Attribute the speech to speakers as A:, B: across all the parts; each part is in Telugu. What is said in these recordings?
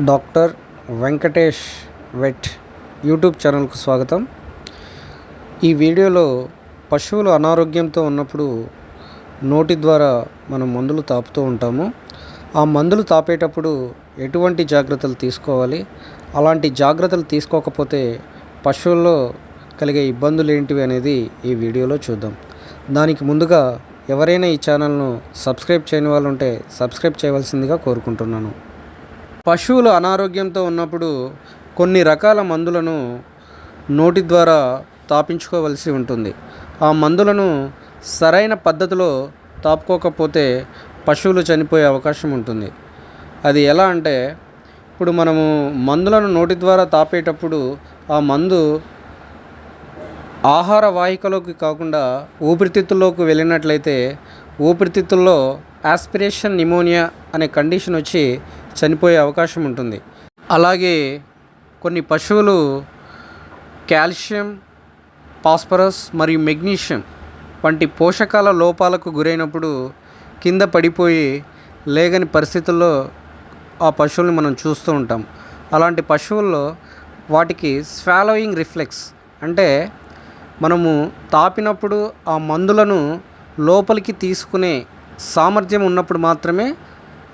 A: డాక్టర్ వెంకటేష్ వెట్ యూట్యూబ్ ఛానల్కు స్వాగతం. ఈ వీడియోలో పశువులు అనారోగ్యంతో ఉన్నప్పుడు నోటి ద్వారా మనం మందులు తాపుతూ ఉంటాము. ఆ మందులు తాపేటప్పుడు ఎటువంటి జాగ్రత్తలు తీసుకోవాలి, అలాంటి జాగ్రత్తలు తీసుకోకపోతే పశువుల్లో కలిగే ఇబ్బందులు ఏంటివి అనేది ఈ వీడియోలో చూద్దాం. దానికి ముందుగా ఎవరైనా ఈ ఛానల్ను సబ్స్క్రైబ్ చేయని వాళ్ళు ఉంటే సబ్స్క్రైబ్ చేయవలసిందిగా కోరుకుంటున్నాను. పశువులు అనారోగ్యంతో ఉన్నప్పుడు కొన్ని రకాల మందులను నోటి ద్వారా తాపించుకోవలసి ఉంటుంది. ఆ మందులను సరైన పద్ధతిలో తాపుకోకపోతే పశువులు చనిపోయే అవకాశం ఉంటుంది. అది ఎలా అంటే, ఇప్పుడు మనము మందులను నోటి ద్వారా తాపేటప్పుడు ఆ మందు ఆహార వాహికలోకి కాకుండా ఊపిరితిత్తుల్లోకి వెళ్ళినట్లయితే ఊపిరితిత్తుల్లో ఆస్పిరేషన్ నిమోనియా అనే కండిషన్ వచ్చి చనిపోయే అవకాశం ఉంటుంది. అలాగే కొన్ని పశువులు కాల్షియం, ఫాస్ఫరస్ మరియు మెగ్నీషియం వంటి పోషకాల లోపాలకు గురైనప్పుడు కింద పడిపోయి లేగని పరిస్థితుల్లో ఆ పశువుల్ని మనం చూస్తూ ఉంటాం. అలాంటి పశువుల్లో వాటికి స్వాలోయింగ్ రిఫ్లెక్స్ అంటే మనము తాపినప్పుడు ఆ మందులను లోపలికి తీసుకునే సామర్థ్యం ఉన్నప్పుడు మాత్రమే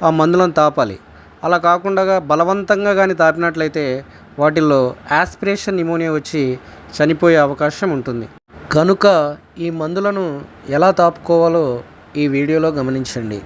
A: ఆ మందులను తాపాలి. అలా కాకుండా బలవంతంగా కానీ తాపినట్లయితే వాటిల్లో ఆస్పిరేషన్ నిమోనియా వచ్చి చనిపోయే అవకాశం ఉంటుంది. కనుక ఈ మందులను ఎలా తాపుకోవాలో ఈ వీడియోలో గమనించండి.